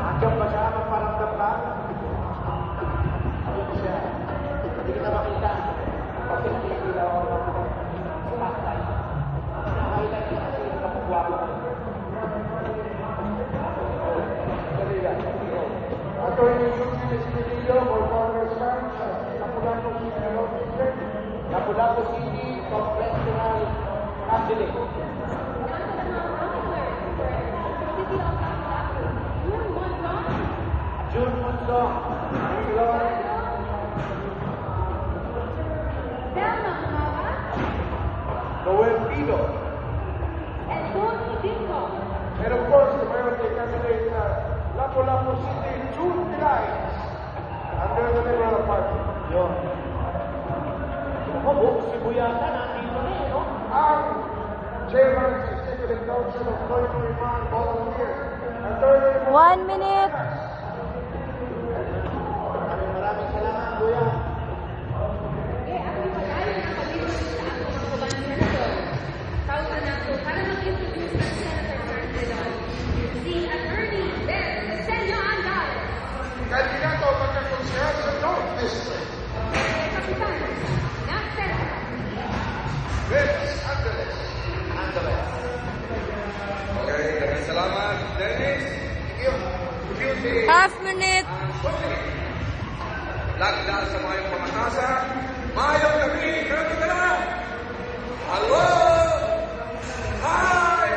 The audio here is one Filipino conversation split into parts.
Andiyan ba siya? Magparamdam ka? Ayun siya. Hindi kita makita. Kasi nakikita ako ng pastay. Nakakailan niya kasi yung kapagwa ko. Attorney Judy Espinillo for Congressman, Lapu-Lapu City Road District, Lapu-Lapu City Congressional Candidate. June Monzon. Noel Pido. And of course, the mayor candidate, Lapu-Lapu City, June Pilay, under the Liberal Party. Yun. Si Buyata nandito na eh, no? Ang Chairman of the Executive Council of Toyno Iman Volunteers. 1 minute. Maraming salamat, Kuya. Candidato pagkakonsehal sa North District. Dennis Angeles. Okay, maraming salamat, Dennis. Half minute. Lagda sa mayong pamatasa. Mayong gabi, grabe ka na! Hello! Hi!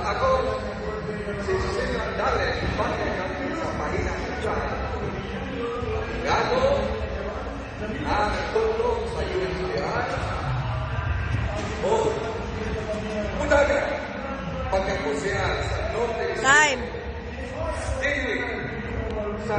Ako, si Cecilia Andales, bakit kami sa pahina ng China. Gato, ang tulong sa UNCR. Pundaga, pagkakusya sa Norte. Time. Daily, sa